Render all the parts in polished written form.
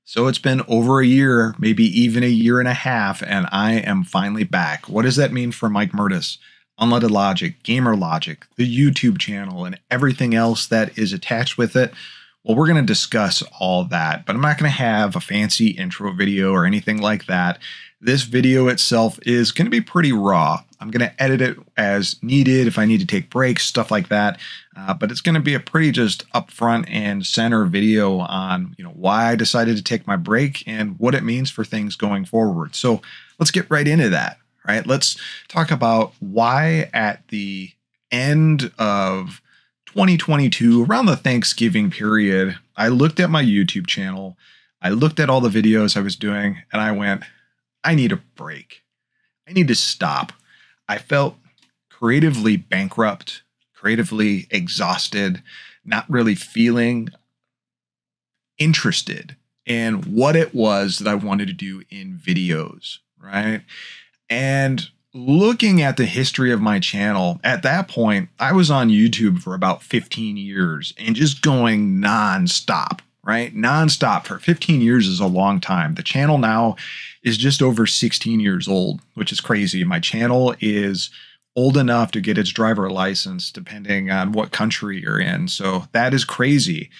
So it's been over a year, maybe even a year and a half, and I am finally back. What does that mean for Mike Mertes, Unleaded Logic, Gamer Logic, the YouTube channel, and everything else that is attached with it? Well, we're going to discuss all that, but I'm not going to have a fancy intro video or anything like that. This video itself is going to be pretty raw. I'm going to edit it as needed if I need to take breaks, stuff like that. But it's going to be a pretty just upfront and center video on why I decided to take my break and what it means for things going forward. So let's get right into that. Right? Let's talk about why at the end of 2022, around the Thanksgiving period, I looked at my YouTube channel. I looked at all the videos I was doing and I went, I need a break. I need to stop. I felt creatively bankrupt, creatively exhausted, not really feeling interested in what it was that I wanted to do in videos, right? And looking at the history of my channel, at that point, I was on YouTube for about 15 years and just going nonstop, right? Nonstop for 15 years is a long time. The channel now is just over 16 years old, which is crazy. My channel is old enough to get its driver license depending on what country you're in. So that is crazy.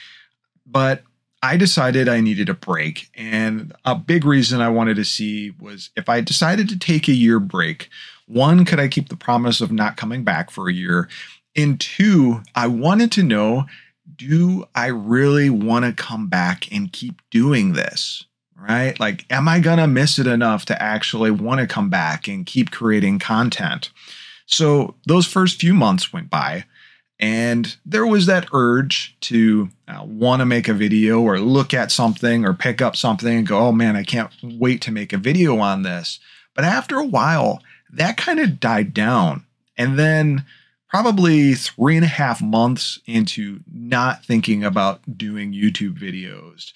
But I decided I needed a break. And a big reason I wanted to see was if I decided to take a year break, one, could I keep the promise of not coming back for a year? And two, I wanted to know, do I really want to come back and keep doing this? Right? Like, am I going to miss it enough to actually want to come back and keep creating content? So those first few months went by and there was that urge to want to make a video or look at something or pick up something and go, oh man, I can't wait to make a video on this. But after a while, that kind of died down. And then probably 3.5 months into not thinking about doing YouTube videos,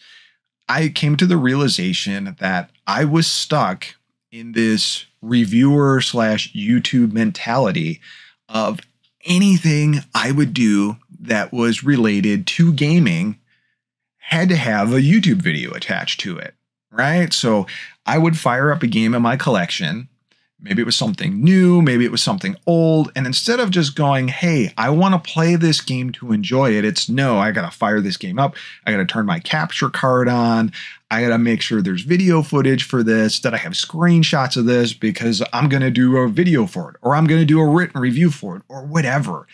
I came to the realization that I was stuck in this reviewer / YouTube mentality of anything I would do that was related to gaming had to have a YouTube video attached to it, right? So I would fire up a game in my collection. Maybe it was something new, maybe it was something old. And instead of just going, hey, I want to play this game to enjoy it, it's no, I got to fire this game up. I got to turn my capture card on. I got to make sure there's video footage for this, that I have screenshots of this because I'm going to do a video for it, or I'm going to do a written review for it, or whatever.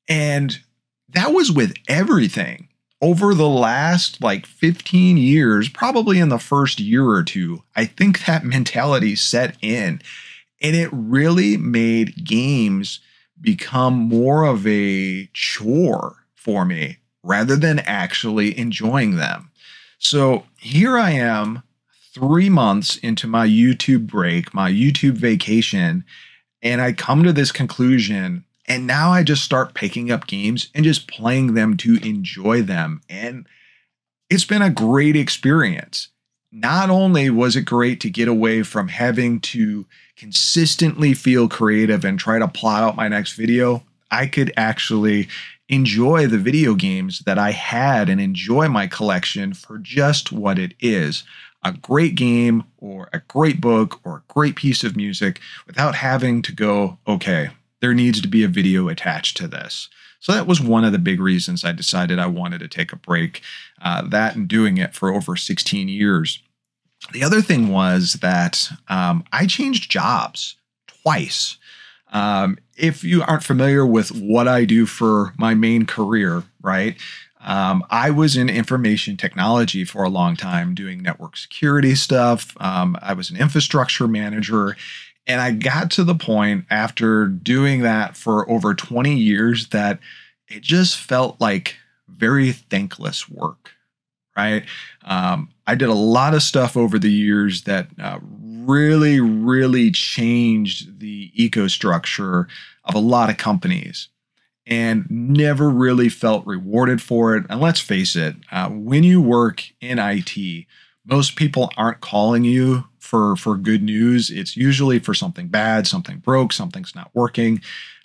And that was with everything. Over the last 15 years, probably in the first year or two, I think that mentality set in. And it really made games become more of a chore for me rather than actually enjoying them. So here I am 3 months into my YouTube break, my YouTube vacation, and I come to this conclusion. And now I just start picking up games and just playing them to enjoy them. And it's been a great experience. Not only was it great to get away from having to consistently feel creative and try to plot out my next video, I could actually enjoy the video games that I had and enjoy my collection for just what it is. A great game or a great book or a great piece of music without having to go, okay, there needs to be a video attached to this. So that was one of the big reasons I decided I wanted to take a break, that and doing it for over 16 years. The other thing was that I changed jobs twice. If you aren't familiar with what I do for my main career, right? I was in information technology for a long time doing network security stuff. I was an infrastructure manager. And I got to the point after doing that for over 20 years that it just felt like very thankless work, right? I did a lot of stuff over the years that really changed the ecostructure of a lot of companies and never really felt rewarded for it. And let's face it, when you work in IT, most people aren't calling you for good news. It's usually for something bad, something broke, something's not working.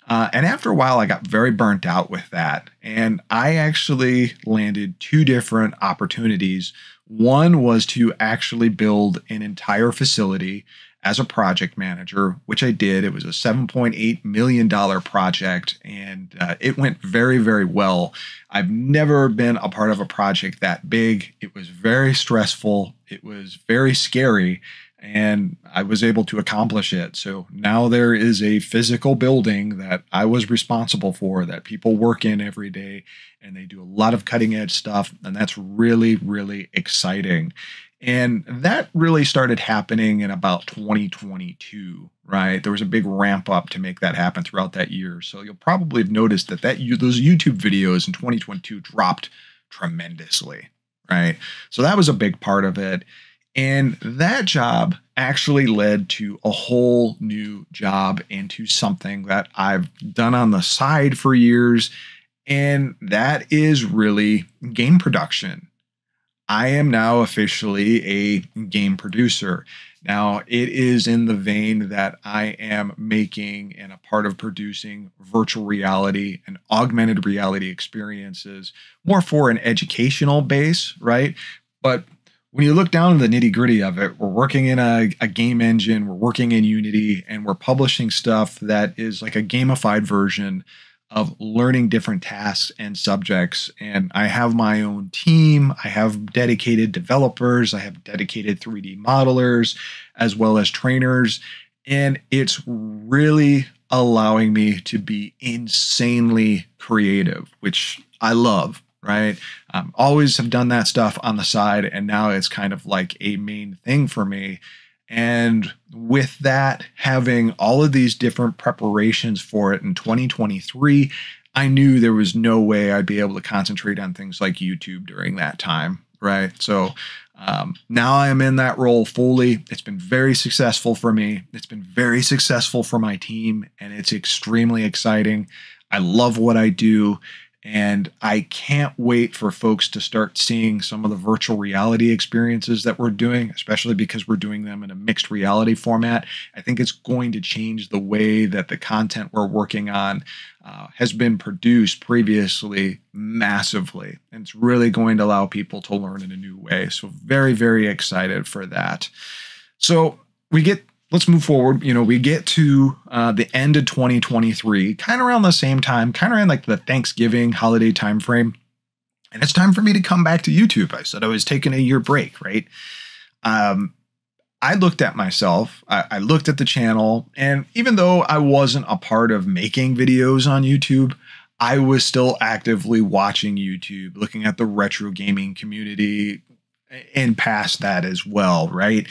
And after a while, I got very burnt out with that. And I actually landed two different opportunities. One was to actually build an entire facility as a project manager, which I did. It was a $7.8 million project, and it went very, very well. I've never been a part of a project that big. It was very stressful. It was very scary, and I was able to accomplish it. So now there is a physical building that I was responsible for, that people work in every day, and they do a lot of cutting edge stuff. And that's really, really exciting. And that really started happening in about 2022, right? There was a big ramp up to make that happen throughout that year. So you'll probably have noticed that those YouTube videos in 2022 dropped tremendously, right? So that was a big part of it. And that job actually led to a whole new job into something that I've done on the side for years. And that is really game production. I am now officially a game producer. Now, it is in the vein that I am making and a part of producing virtual reality and augmented reality experiences, more for an educational base, right? But when you look down to the nitty gritty of it, we're working in a game engine, we're working in Unity, and we're publishing stuff that is like a gamified version of learning different tasks and subjects. And I have my own team. I have dedicated developers. I have dedicated 3D modelers, as well as trainers. And it's really allowing me to be insanely creative, which I love, right? Always have done that stuff on the side, and now it's kind of like a main thing for me. And with that, having all of these different preparations for it in 2023, I knew there was no way I'd be able to concentrate on things like YouTube during that time, right? So now I am in that role fully. It's been very successful for me. It's been very successful for my team, and it's extremely exciting. I love what I do. And I can't wait for folks to start seeing some of the virtual reality experiences that we're doing, especially because we're doing them in a mixed reality format. I think it's going to change the way that the content we're working on has been produced previously massively. And it's really going to allow people to learn in a new way. So very, very excited for that. So let's move forward. We get to the end of 2023, kind of around the same time, kind of around like the Thanksgiving holiday timeframe. And it's time for me to come back to YouTube. I said I was taking a year break, right? I looked at myself, I looked at the channel, and even though I wasn't a part of making videos on YouTube, I was still actively watching YouTube, looking at the retro gaming community and past that as well, right?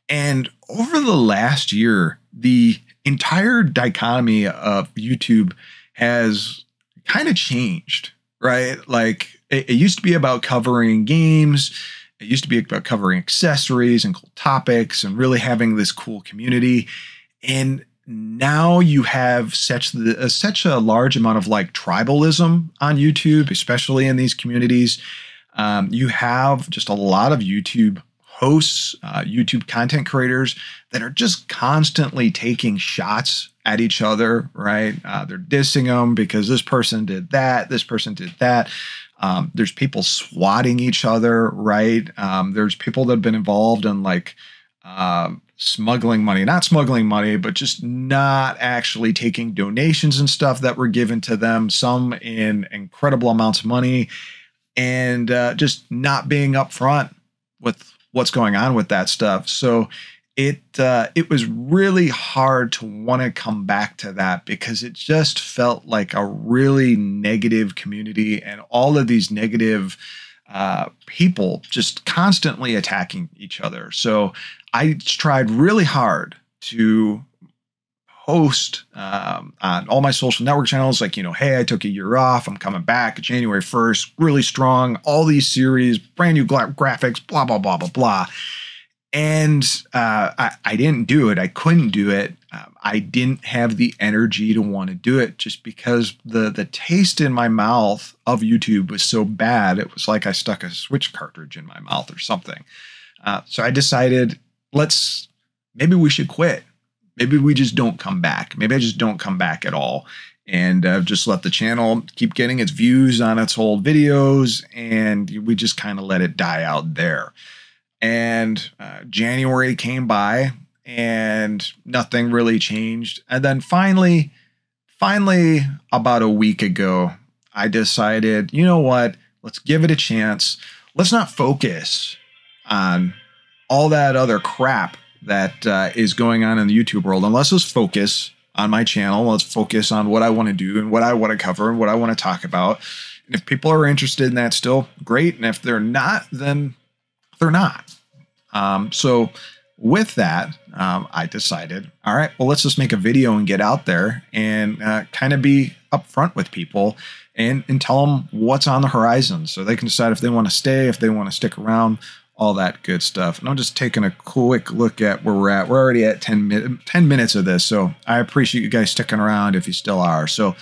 And over the last year, the entire dichotomy of YouTube has kind of changed, right? Like it used to be about covering games. It used to be about covering accessories and cool topics and really having this cool community. And now you have such a large amount of like tribalism on YouTube, especially in these communities. You have just a lot of YouTube hosts, YouTube content creators that are just constantly taking shots at each other, right? They're dissing them because this person did that, this person did that. There's people swatting each other, right? There's people that have been involved in like smuggling money, not smuggling money, but just not actually taking donations and stuff that were given to them, some in incredible amounts of money, and just not being upfront with what's going on with that stuff. So it was really hard to want to come back to that because it just felt like a really negative community and all of these negative people just constantly attacking each other. So I tried really hard to host on all my social network channels, like, hey, I took a year off. I'm coming back January 1st, really strong, all these series, brand new graphics, blah, blah, blah, blah, blah. And I didn't do it. I couldn't do it. I didn't have the energy to want to do it just because the taste in my mouth of YouTube was so bad. It was like I stuck a Switch cartridge in my mouth or something. So I decided, maybe we should quit. Maybe we just don't come back. Maybe I just don't come back at all. and just let the channel keep getting its views on its old videos, and we just kind of let it die out there. And January came by and nothing really changed. And then finally, about a week ago, I decided, you know what, let's give it a chance. Let's not focus on all that other crap that is going on in the YouTube world. And let's just focus on my channel. Let's focus on what I want to do and what I want to cover and what I want to talk about. And if people are interested in that, still great. And if they're not, then they're not. So with that, I decided, all right, well, let's just make a video and get out there and kind of be upfront with people and tell them what's on the horizon so they can decide if they want to stay, if they want to stick around, all that good stuff. And I'm just taking a quick look at where we're at. We're already at 10 minutes of this, so I appreciate you guys sticking around if you still are. So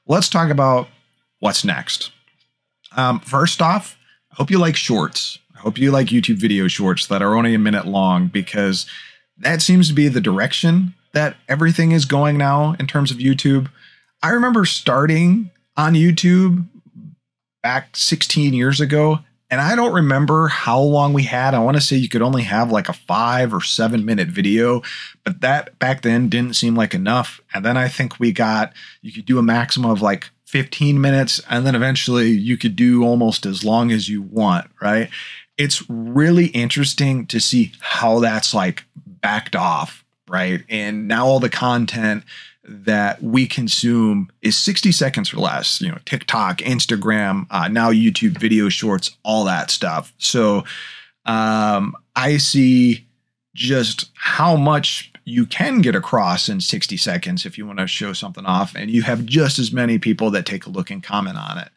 let's talk about what's next. First off, I hope you like shorts. I hope you like YouTube video shorts that are only a minute long, because that seems to be the direction that everything is going now in terms of YouTube. I remember starting on YouTube back 16 years ago, and I don't remember how long we had. I want to say you could only have like a 5 or 7 minute video, but that back then didn't seem like enough. And then I think you could do a maximum of like 15 minutes, and then eventually you could do almost as long as you want, right? It's really interesting to see how that's like backed off, right? And now all the content that we consume is 60 seconds or less, you know, TikTok, Instagram, now YouTube video shorts, all that stuff. So I see just how much you can get across in 60 seconds if you want to show something off, and you have just as many people that take a look and comment on it.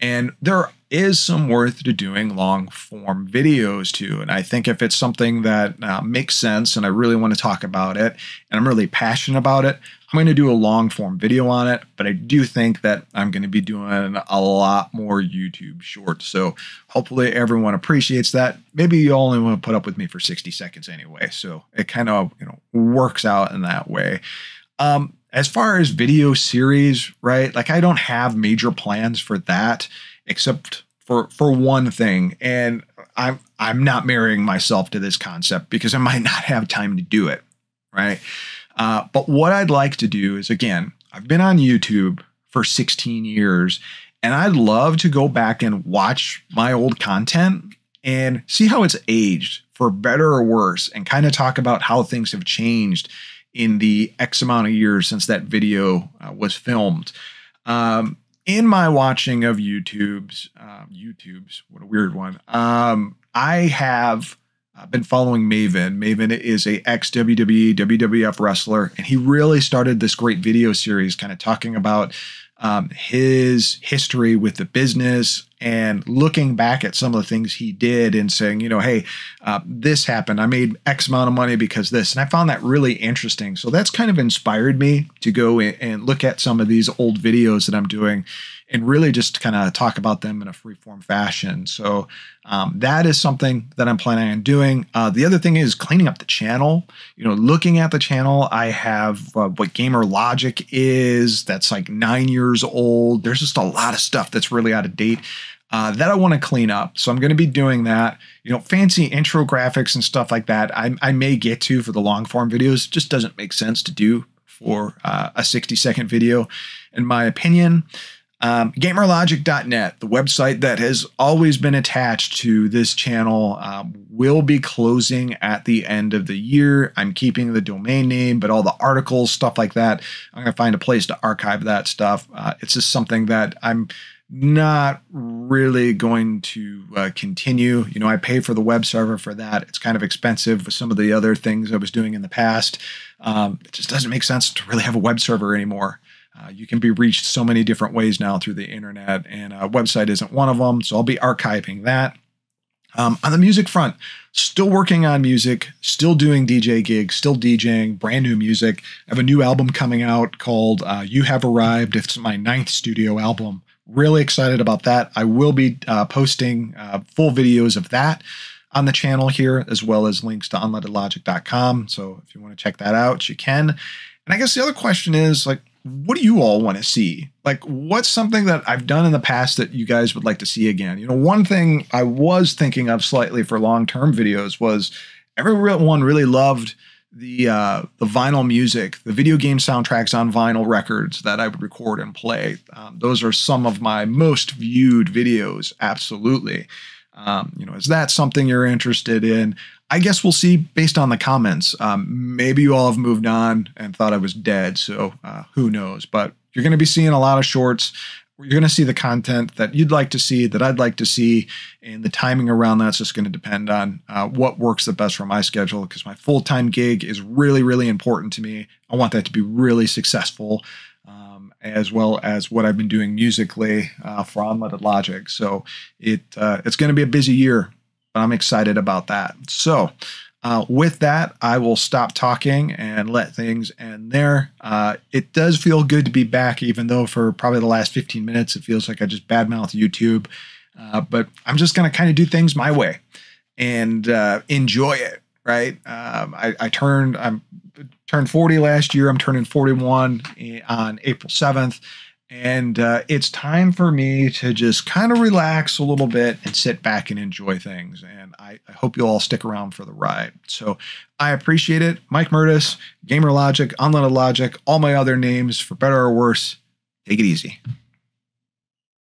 And there is some worth to doing long form videos too. And I think if it's something that makes sense and I really want to talk about it and I'm really passionate about it, I'm going to do a long form video on it. But I do think that I'm going to be doing a lot more YouTube shorts. So hopefully everyone appreciates that. Maybe you only want to put up with me for 60 seconds anyway. So it kind of, works out in that way. As far as video series, right? Like I don't have major plans for that, except for one thing. And I'm not marrying myself to this concept because I might not have time to do it, right? But what I'd like to do is, again, I've been on YouTube for 16 years, and I'd love to go back and watch my old content and see how it's aged, for better or worse, and kind of talk about how things have changed in the X amount of years since that video was filmed. In my watching of YouTube's, what a weird one, I have been following Maven. Maven is a ex-WWE, WWF wrestler, and he really started this great video series kind of talking about his history with the business and looking back at some of the things he did and saying, hey, this happened. I made X amount of money because this. And I found that really interesting. So that's kind of inspired me to go and look at some of these old videos that I'm doing and really just kind of talk about them in a free form fashion. So that is something that I'm planning on doing. The other thing is cleaning up the channel. Looking at the channel, I have what Gamer Logic is. That's like 9 years old. There's just a lot of stuff that's really out of date that I want to clean up. So I'm going to be doing that. Fancy intro graphics and stuff like that, I may get to for the long form videos. It just doesn't make sense to do for a 60-second video, in my opinion. GamerLogic.net, the website that has always been attached to this channel, will be closing at the end of the year. I'm keeping the domain name, but all the articles, stuff like that, I'm going to find a place to archive that stuff. It's just something that I'm not really going to continue. I pay for the web server for that. It's kind of expensive with some of the other things I was doing in the past. It just doesn't make sense to really have a web server anymore. You can be reached so many different ways now through the internet, and a website isn't one of them. So I'll be archiving that. On the music front, still working on music, still doing DJ gigs, still DJing, brand new music. I have a new album coming out called You Have Arrived. It's my 9th studio album. Really excited about that. I will be posting full videos of that on the channel here, as well as links to unleadedlogic.com. So if you want to check that out, you can. And I guess the other question is, like, what do you all want to see? Like, what's something that I've done in the past that you guys would like to see again? You know, one thing I was thinking of slightly for long-term videos was everyone really loved the vinyl music, the video game soundtracks on vinyl records that I would record and play. Those are some of my most viewed videos. Absolutely. You know, is that something you're interested in? I guess we'll see based on the comments. Maybe you all have moved on and thought I was dead, so who knows? But you're going to be seeing a lot of shorts. You're going to see the content that you'd like to see, that I'd like to see, and the timing around that's just going to depend on what works the best for my schedule, because my full-time gig is really, really important to me. I want that to be really successful, as well as what I've been doing musically for Unlimited Logic. So it's going to be a busy year, but I'm excited about that. So with that, I will stop talking and let things end there. It does feel good to be back, even though for probably the last 15 minutes, it feels like I just badmouthed YouTube. But I'm just going to kind of do things my way and enjoy it, right? I turned 40 last year. I'm turning 41 on April 7th. And it's time for me to just kind of relax a little bit and sit back and enjoy things. And I hope you'll all stick around for the ride. So I appreciate it. Mike Mertes, Gamer Logic, Unlimited Logic, all my other names, for better or worse. Take it easy.